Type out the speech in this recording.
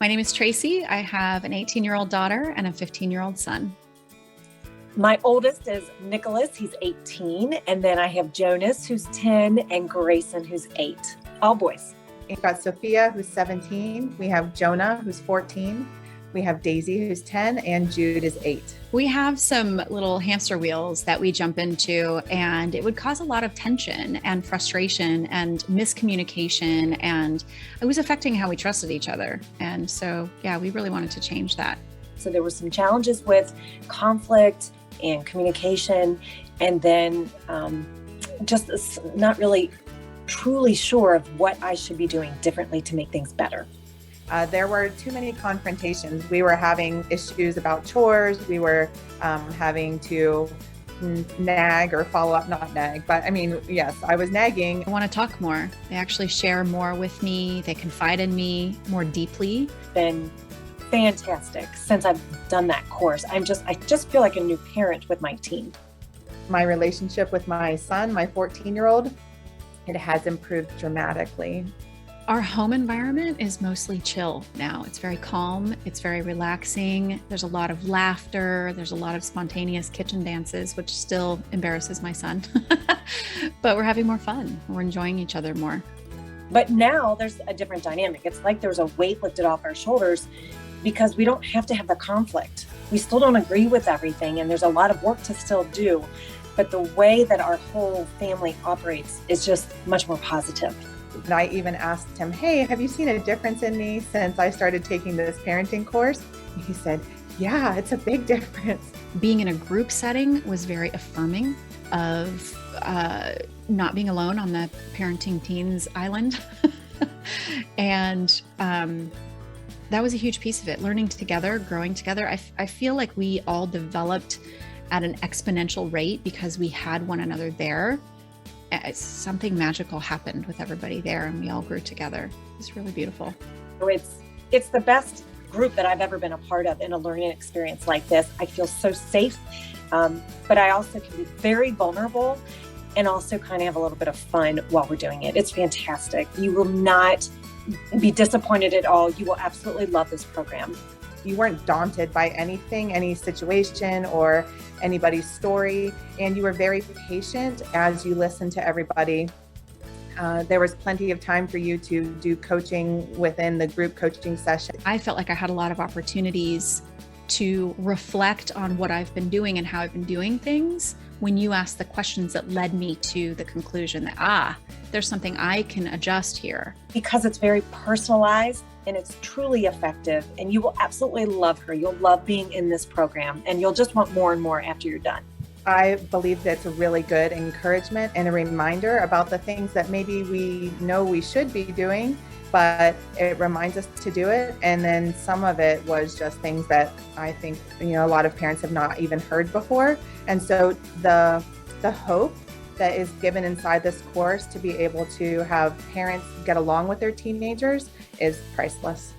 My name is Tracy. I have an 18-year-old daughter and a 15-year-old son. My oldest is Nicholas, he's 18. And then I have Jonas, who's 10, and Grayson, who's 8. All boys. We've got Sophia, who's 17. We have Jonah, who's 14. We have Daisy, who's 10, and Jude is 8. We have some little hamster wheels that we jump into, and it would cause a lot of tension and frustration and miscommunication, and it was affecting how we trusted each other. And so, yeah, we really wanted to change that. So there were some challenges with conflict and communication, and then just not really truly sure of what I should be doing differently to make things better. There were too many confrontations. We were having issues about chores. We were having to nag or follow up, not nag, but I mean, yes, I was nagging. I want to talk more. They actually share more with me. They confide in me more deeply. Been fantastic since I've done that course. I just feel like a new parent with my team. My relationship with my son, my 14-year-old, it has improved dramatically. Our home environment is mostly chill now. It's very calm. It's very relaxing. There's a lot of laughter. There's a lot of spontaneous kitchen dances, which still embarrasses my son. But we're having more fun. We're enjoying each other more. But now there's a different dynamic. It's like there's a weight lifted off our shoulders because we don't have to have the conflict. We still don't agree with everything, and there's a lot of work to still do. But the way that our whole family operates is just much more positive. And I even asked him, hey, have you seen a difference in me since I started taking this parenting course? And he said, yeah, it's a big difference. Being in a group setting was very affirming of not being alone on the parenting teens island. And that was a huge piece of it. Learning together, growing together. I feel like we all developed at an exponential rate because we had one another there. Something magical happened with everybody there, and we all grew together. It's really beautiful. It's the best group that I've ever been a part of in a learning experience like this. I feel so safe, but I also can be very vulnerable and also kind of have a little bit of fun while we're doing it. It's fantastic. You will not be disappointed at all. You will absolutely love this program. You weren't daunted by anything, any situation or anybody's story, and you were very patient as you listened to everybody. There was plenty of time for you to do coaching within the group coaching session. I felt like I had a lot of opportunities to reflect on what I've been doing and how I've been doing things when you asked the questions that led me to the conclusion that, there's something I can adjust here. Because it's very personalized and it's truly effective, and you will absolutely love her. You'll love being in this program, and you'll just want more and more after you're done. I believe that's a really good encouragement and a reminder about the things that maybe we know we should be doing, but it reminds us to do it. And then some of it was just things that I think, a lot of parents have not even heard before. And so the hope that is given inside this course to be able to have parents get along with their teenagers is priceless.